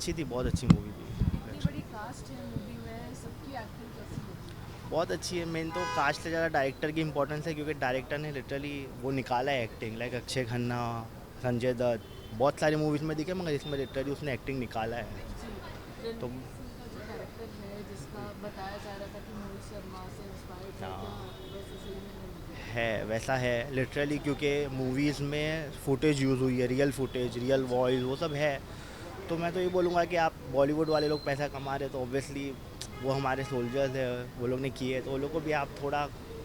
अच्छी थी, बहुत अच्छी मूवी इतनी थी। बड़ी कास्ट है मूवी में, सबकी एक्टिंग कैसी लगी? बहुत अच्छी है। मेन तो कास्ट से ज़्यादा डायरेक्टर की इंपॉर्टेंस है, क्योंकि डायरेक्टर ने लिटरली वो निकाला है एक्टिंग, लाइक अक्षय खन्ना, संजय दत्त, बहुत सारी मूवीज़ में दिखे, मगर इसमें लिटरली उसने एक्टिंग निकाला है। जी। तो रणवीर सिंह का जो कैरेक्टर है, जिसका बताया जा रहा था कि मोहित शर्मा से इंस्पायर्ड है, क्या हाँ, वैसे सही में है मूवी? है वैसा है लिटरली, क्योंकि मूवीज़ में फुटेज यूज़ हुई है, रियल फुटेज, रियल वॉइस, वो सब है। तो मैं तो ये बोलूँगा कि आप बॉलीवुड वाले लोग पैसा कमा रहे, तो ऑब्वियसली वो हमारे सोल्जर्स है, वो लोग ने किए, तो वो लोग को भी आप थोड़ा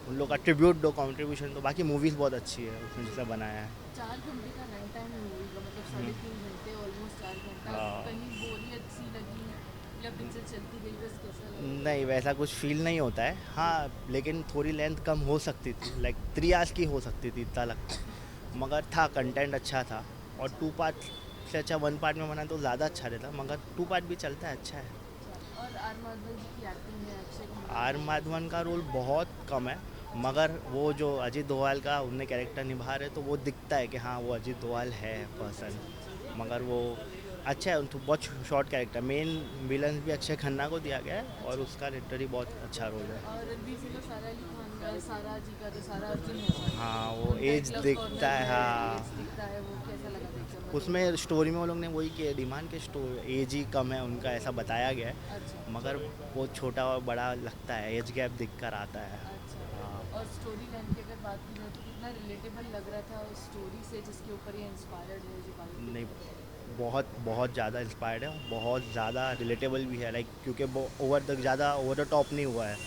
उन लोग का ट्रिब्यूट दो, कंट्रीब्यूशन दो। बाकी मूवीज़ बहुत अच्छी है उसने जैसा बनाया है। 4 घंटे का रन टाइम है मूवी का, मतलब हम्म, 3.5 घंटे, ऑलमोस्ट 4 घंटा। हाँ। कहीं बोरियत सी लगी या पिक्चर चलती गई, बस कैसा लगा? नहीं, वैसा कुछ फील नहीं होता है, हाँ, लेकिन थोड़ी लेंथ कम हो सकती थी, लाइक 3 आवर्स की हो सकती थी, इतना लगता है। मगर था, कंटेंट अच्छा था। और अच्छा। 2 पार्ट से अच्छा 1 पार्ट में बना तो ज़्यादा अच्छा रहता, मगर 2 पार्ट भी चलता है, अच्छा है। अच्छा, और आर माधवन जी की एक्टिंग है, अक्षय कुमार आर है। माधवन का रोल बहुत कम है, मगर वो जो अजीत दोभाल का उनने कैरेक्टर निभा रहे, तो वो दिखता है कि हाँ, वो अजीत दोभाल है पर्सन। मगर वो अच्छा है, उनको बहुत शॉर्ट कैरेक्टर, मेन विलन भी अक्षय खन्ना को दिया गया है, और अच्छा। उसका लिटरली बहुत अच्छा रोल है। और रणवीर सिंह और सारा अली खान का, सारा जी का जो सारा अर्जुन है, हाँ, वो उनका एक एज लव दिखता कॉर्नर है, है, एज हाँ। दिखता है, वो कैसा लगा देखकर मतलब? उसमें स्टोरी में वो लोग ने वही किया डिमांड के, एज ही कम है उनका, ऐसा बताया गया अच्छा। है, मगर वो छोटा और बड़ा लगता है, एज गैप दिख कर आता है। अच्छा। हाँ। और स्टोरी लाइन की अगर बात की जाए तो कितना रिलेटेबल लग रहा था उस स्टोरी से, जिसके ऊपर ये इंस्पायर्ड है, जो बायोपिक नहीं, है? बहुत बहुत ज़्यादा इंस्पायर्ड है, बहुत ज़्यादा रिलेटेबल भी है, लाइक क्योंकि वो ओवर द ज़्यादा ओवर द टॉप नहीं हुआ है,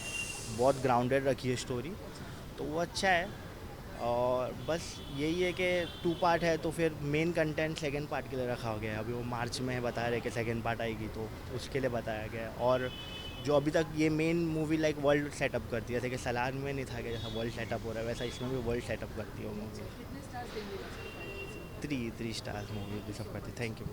बहुत ग्राउंडेड रखी है स्टोरी। अच्छा। तो वो अच्छा है। और बस यही है कि 2 पार्ट है, तो फिर मेन कंटेंट सेकंड पार्ट के लिए रखा गया है। अभी वो मार्च में बता रहे कि सेकंड पार्ट आएगी, तो उसके लिए बताया गया है। और जो अभी तक ये main movie like world setup करती है, जैसे कि सलार में नहीं था कि जैसा वर्ल्ड सेटअप हो रहा है, वैसा इसमें भी वर्ल्ड सेटअप करती है वो मूवी। अच्छा, कितने स्टार्स देंगे इसको 5 में से? 3 3 stars movie thank you deserve सो करती, मच। Thank you.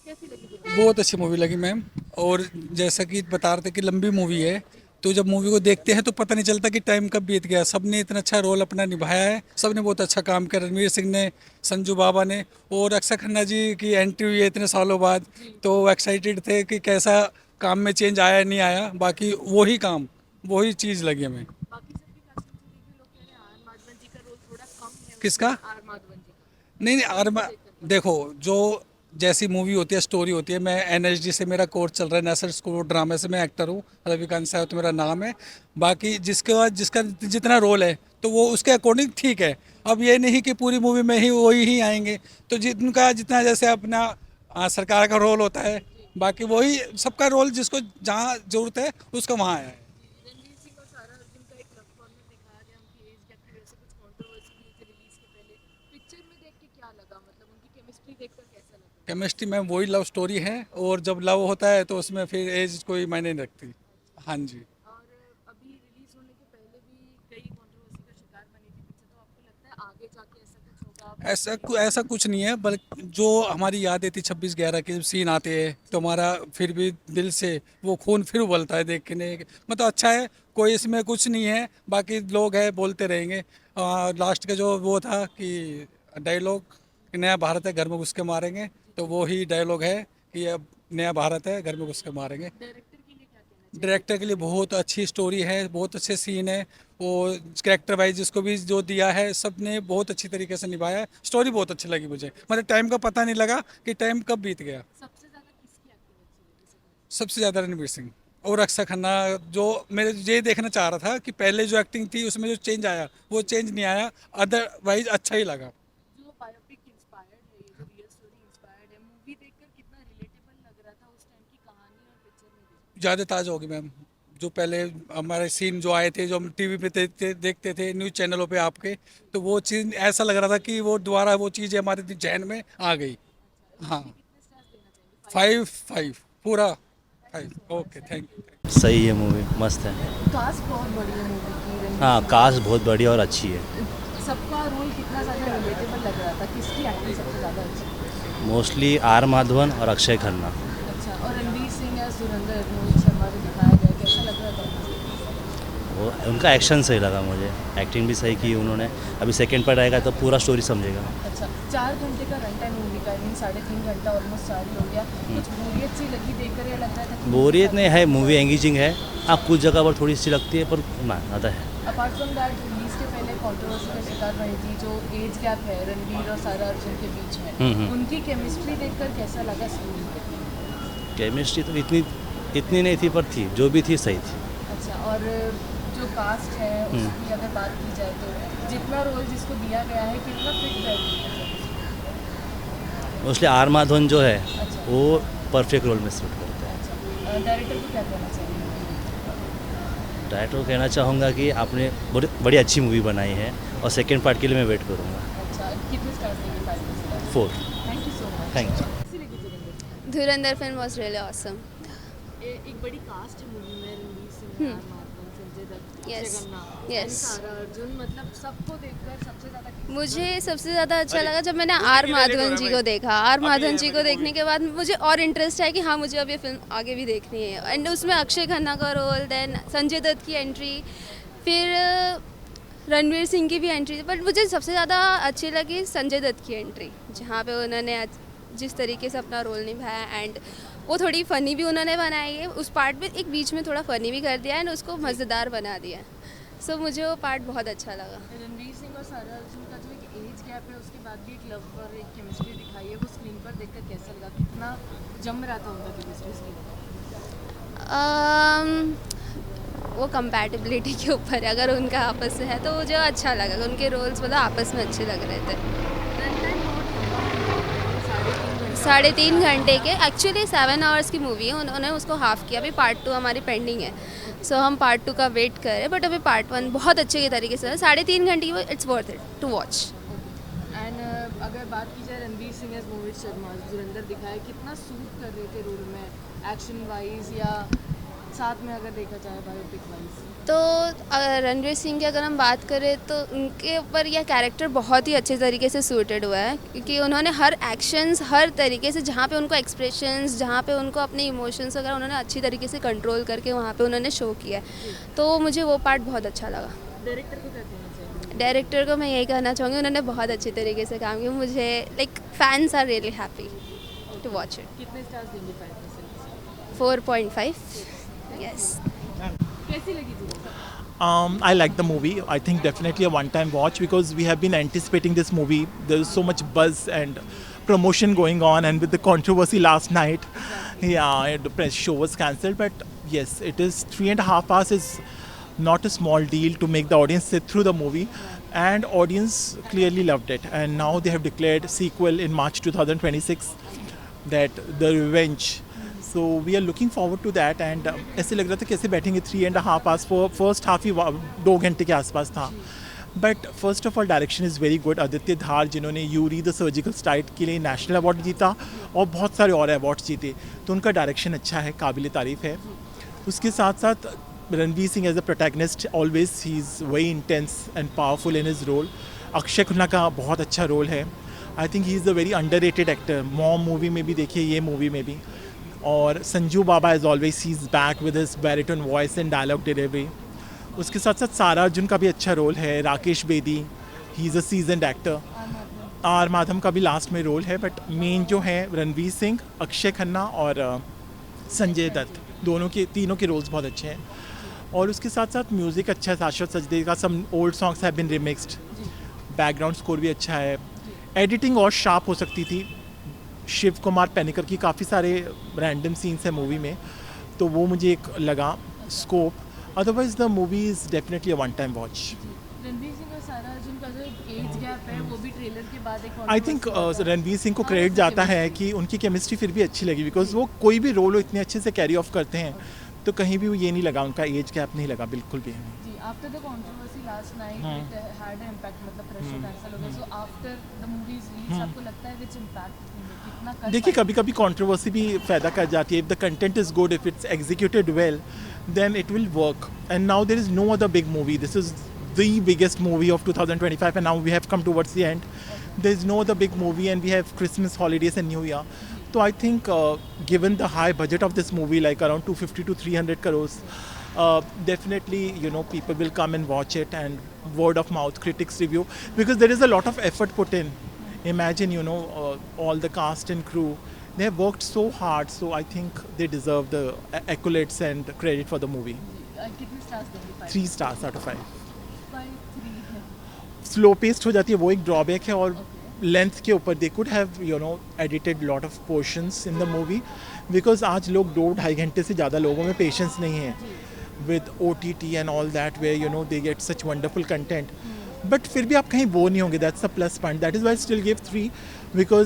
कैसी लगी बहुत फिल्म? अच्छी मूवी लगी मैम। और जैसा कि बता रहे थे कि लंबी मूवी है, जी। तो जब मूवी को देखते हैं तो पता नहीं चलता कि टाइम कब बीत गया। सबने इतना अच्छा रोल अपना निभाया है, सबने बहुत अच्छा काम किया। रणवीर सिंह ने, संजू बाबा ने, और अक्षय खन्ना जी की एंट्री हुई है इतने सालों बाद। जी। तो एक्साइटेड थे कि कैसा काम में चेंज आया नहीं आया, बाकी वही काम, वही चीज़ लगी हमें। बाकी सबकी कास्टिंग से देख के लोग कह रहे हैं आर माधवन जी का रोल थोड़ा कम है किसका? उसमें, आर माधवन जी का। नहीं नहीं, स्टोरी को आरमा, देखकर मतलब। देखो, जो जैसी मूवी होती है, स्टोरी होती है। मैं एनएसडी से मेरा कोर्स चल रहा है, नेशनल स्कूल ऑफ ड्रामा से मैं एक्टर हूँ। रविकांत साहब तो मेरा नाम है। बाकी जिसके बाद जिसका जितना रोल है, तो वो उसके अकॉर्डिंग ठीक है। अब ये नहीं कि पूरी मूवी में ही वही ही आएंगे। तो जिनका जितना जैसे अपना सरकार का रोल होता है, जी। बाकी वही सबका रोल जिसको जहाँ जरूरत है उसका वहाँ आया है। जी, रणवीर सिंह और सारा अर्जुन का एक लव कॉर्नर दिखाया गया, उनकी एज गैप की वजह से कुछ कंट्रोवर्सी भी हुई थी रिलीज के पहले। पिक्चर में देख के क्या लगा, मतलब उनकी केमिस्ट्री देखकर कैसा लगा? केमिस्ट्री में वही लव स्टोरी है, और जब लव होता है तो उसमें फिर एज कोई मायने नहीं रखती। अच्छा। हाँ जी। और अभी रिलीज होने के पहले भी कई कंट्रोवर्सी का शिकार बनी थी पिक्चर, तो आपको लगता है आगे जाके ऐसा कुछ होगा, ऐसा पिक्चर हिट ऐसा होगी? कुछ नहीं है, बल्कि जो हमारी यादें थी 26/11 के सीन आते हैं, तो हमारा फिर भी दिल से वो खून फिर उबलता है देखने मतलब अच्छा है। कोई इसमें कुछ नहीं है, बाकी लोग हैं बोलते रहेंगे। लास्ट का जो वो था कि डायलॉग, नया भारत है घर में घुस के मारेंगे, तो वो ही डायलॉग है कि अब नया भारत है घर में घुस के मारेंगे। डायरेक्टर के लिए क्या कहना चाहेंगे? डायरेक्टर के लिए बहुत अच्छी स्टोरी है, बहुत अच्छे सीन है। वो कैरेक्टर वाइज जिसको भी जो दिया है, सब ने बहुत अच्छी तरीके से निभाया है। स्टोरी बहुत अच्छी लगी मुझे, मतलब टाइम का पता नहीं लगा कि टाइम कब बीत गया। सबसे ज्यादा किसकी एक्टिंग अच्छी लगी सेकंड में? सबसे ज़्यादा रणवीर सिंह और अक्षय खन्ना। जो मेरे ये देखना चाह रहा था कि पहले जो एक्टिंग थी उसमें जो चेंज आया, वो चेंज नहीं आया। अदरवाइज अच्छा ही लगा। जो बायोपिक इंस्पायर्ड है, ये जो रियल स्टोरी इंस्पायर्ड है, मूवी देखकर कितना रिलेटेबल लग रहा था उस टाइम की कहानी और पिक्चर में देखकर? ज़्यादा ताज़ा होगी मैम। जो पहले हमारे सीन जो आए थे, जो हम टीवी पे देखते थे न्यूज़ चैनलों पे आपके, तो वो चीज़ ऐसा लग रहा था कि वो दोबारा वो चीज़ हमारे जहन में आ गई। अच्छा, हाँ। मूवी कितने स्टार्स देना चाहेंगे? 5 में फाइव से? फाइव पूरा thank you so five. Much, okay, thank thank you. You. सही है, मूवी मस्त है। कास्ट बहुत बड़ी है मूवी की, रणवीर हाँ, सिंह कास्ट और बहुत बढ़िया और अच्छी है। सबका रोल कितना ज़्यादा रिलेटेबल लग रहा था, किसकी एक्टिंग सबसे ज़्यादा अच्छी है? मोस्टली आर माधवन और अक्षय खन्ना। अच्छा, और रणवीर सिंह या धुरंधर रोहित शर्मा जो दिखाया गया, कैसा लग रहा था उनको? वो उनका एक्शन सही लगा मुझे, एक्टिंग भी सही की उन्होंने। अभी सेकंड पार्ट आएगा तो पूरा स्टोरी समझेगा। अच्छा। 4 घंटे का रन टाइम मूवी का, आई मीन 3.5 घंटा ऑलमोस्ट 4 ही हो गया, कुछ बोरियत सी लगी देखकर, या लग रहा था कि बोरियत नहीं है, मूवी एंगेजिंग है। आप कुछ जगह पर थोड़ी सी लगती है पर ना ज़्यादा है। अपार्ट फ्रॉम दैट रिलीज के पहले कंट्रोवर्सी का शिकार रही थी जो एज गैप है रणवीर और सारा अर्जुन के बीच में, उनकी केमिस्ट्री देखकर कैसा लगा स्टोरी? केमिस्ट्री तो इतनी नहीं थी पर थी, जो भी थी सही थी। अच्छा, और जो कास्ट है उसकी अगर बात की जाए तो जितना रोल जिसको दिया गया है कितना फिट बैठती है? मोस्टली आर माधवन जो है अच्छा। वो परफेक्ट रोल में सूट करता है। अच्छा, डायरेक्टर को क्या कहना चाहिए? डायरेक्टर को कहना चाहूँगा कि आपने बड़ी अच्छी मूवी बनाई है और सेकेंड पार्ट के लिए मैं वेट करूँगा। अच्छा, कितने स्टार्स देंगे 5 में से? 4। Thank you so much. Thank you. कैसी लगी धुरंधर? धुरंधर फिल्म वॉज रियली ऑसम। एक बड़ी कास्ट है मूवी में, Ranveer Singh, R Madhavan, Sanjay Dutt, Yes. Akshaye Khanna, Yes. and सारा अर्जुन, मतलब सबको देखकर सबसे ज़्यादा मुझे सबसे ज़्यादा अच्छा लगा जब मैंने आर माधवन जी को देखा। आर माधवन जी को देखने के बाद मुझे और इंटरेस्ट है कि हाँ मुझे अब ये फिल्म आगे भी देखनी है। एंड उसमें अक्षय खन्ना का रोल, देन संजय दत्त की एंट्री, फिर रणवीर सिंह की भी एंट्री, बट मुझे सबसे ज़्यादा अच्छी लगी संजय दत्त की एंट्री, जहाँ पे उन्होंने जिस तरीके से अपना रोल निभाया। एंड वो थोड़ी फ़नी भी उन्होंने बनाई है उस पार्ट में, एक बीच में थोड़ा फ़नी भी कर दिया एंड उसको मज़ेदार बना दिया। सो मुझे वो पार्ट बहुत अच्छा लगा। रणवीर सिंह और सारा अर्जुन का जो एक एज गैप है उसके बाद भी एक लव और एक केमिस्ट्री दिखाई है, वो स्क्रीन पर देखकर कैसा लगा? कितना जम रहा था उनका केमिस्ट्री स्क्रीन पर? वो कंपैटिबिलिटी के ऊपर है, अगर उनका आपस में है तो मुझे अच्छा लगा। उनके रोल्स मतलब आपस में अच्छे लग रहे थे। 3.5 घंटे के, एक्चुअली 7 आवर्स की मूवी है, उन्होंने उसको हाफ किया। अभी पार्ट 2 हमारी पेंडिंग है, सो हम पार्ट 2 का वेट कर रहे हैं, बट अभी पार्ट 1 बहुत अच्छे के तरीके से 3.5 घंटे की, it's worth it to watch. And अगर बात की जाए रणवीर सिंह एज मोहित शर्मा धुरंधर दिखाया, कितना सूट कर रहे थे रोल में, एक्शन वाइज या साथ में अगर देखा जाए बायोपिक वाइज? तो रणवीर सिंह की अगर हम बात करें तो उनके ऊपर यह कैरेक्टर बहुत ही अच्छे तरीके से सूटेड हुआ है, क्योंकि उन्होंने हर एक्शंस, हर तरीके से जहाँ पे उनको एक्सप्रेशंस, जहाँ पे उनको अपने इमोशंस वगैरह उन्होंने अच्छी तरीके से कंट्रोल करके वहाँ पे उन्होंने शो किया है, तो मुझे वो पार्ट बहुत अच्छा लगा। डायरेक्टर को क्या कहना चाहिए? डायरेक्टर को मैं यही कहना चाहूँगी, उन्होंने बहुत अच्छे तरीके से काम किया। मुझे like fans are really happy to watch it. कितने स्टार्स देंगे 5 में से? 4.5। यस। कैसी लगी धुरंधर? I like the movie. I think definitely a one-time watch because we have been anticipating this movie. There's so much buzz and promotion going on, and with the controversy last night, yeah, the press show was cancelled. But yes, it is 3.5 hours is not a small deal to make the audience sit through the movie, and audience clearly loved it. And now they have declared sequel in March 2026, that The Revenge. So we are looking forward to that, and ऐसे लग रहा था कैसे बैठेंगे 3.5 hours, first half ही 2 घंटे के आसपास था। But first of all direction is very good. Aditya Dhar जिन्होंने यूरी द सर्जिकल स्ट्राइक के लिए नेशनल अवार्ड जीता और बहुत सारे और अवार्ड्स जीते, तो उनका डायरेक्शन अच्छा है, काबिल तारीफ़ है। उसके साथ साथ Ranveer Singh as a protagonist always he is very intense and powerful in his role. Akshay Khanna का बहुत अच्छा रोल है। I think he is a very underrated actor. Mom movie में भी देखिए, ये मूवी में भी। और Sanju Baba as always he is back with his baritone voice and dialogue delivery. उसके साथ साथ सारा अर्जुन का भी अच्छा रोल है। Rakesh Bedi, he is a seasoned actor. R Madhavan का भी लास्ट में रोल है, बट मेन जो है रणवीर सिंह, अक्षय खन्ना और संजय दत्त, तीनों के रोल्स बहुत अच्छे हैं। और उसके साथ साथ म्यूज़िक अच्छा है, शाश्वत सचदेव का some old songs have been remixed. Background score भी अच्छा है। एडिटिंग और शार्प हो सकती थी। शिव कुमार पेनिकर की काफ़ी सारे रैंडम सीन्स हैं मूवी में, तो वो मुझे एक लगा scope. Otherwise the movie is definitely a one time watch. Ranveer Singh और सारा अर्जुन का जो एक एज गैप है वो भी ट्रेलर के बाद एक आई थिंक controversy हुआ था। रणवीर सिंह को हाँ, क्रेडिट उसकी जाता है chemistry। कि उनकी केमिस्ट्री फिर भी अच्छी लगी, बिकॉज वो कोई भी रोल वो इतने अच्छे से कैरी ऑफ करते हैं, तो कहीं भी वो ये नहीं लगा, उनका एज गैप नहीं लगा बिल्कुल भी। जी, after the controversy last night it had impact, मतलब प्रेशर कैंसिल हो गया। So after the movie release आपको लगता है विच इम्पैक्ट कितना कर देखिए, कभी कभी कंट्रोवर्सी भी फ़ायदा कर जाती है। If the content is good, if it's executed well, then it will work. And now there is no other big movie, this is the biggest movie of 2025, and now we have come towards the end. There is no other big movie, and we have Christmas holidays and New Year. So I think given the high budget of this movie, like around 250 to 300 crores, definitely people will come and watch it, and word of mouth, critics review, because there is a lot of effort put in. Imagine, you know, all the cast and crew. They have worked so hard, so I think they deserve the accolades and credit for the movie. कितने stars देंगे? 3 stars out of 5. 3 है. Slow paced हो जाती है, वो एक drawback है. और लेंथ के ऊपर they could have you know edited lot of portions in the movie, because आज लोग 2-2.5 घंटे से ज़्यादा लोगों में पेशेंस नहीं है with OTT and all that, where you know they get such wonderful content. But फिर भी आप कहीं बोर नहीं होंगे. That's a plus point. That is why still give 3, because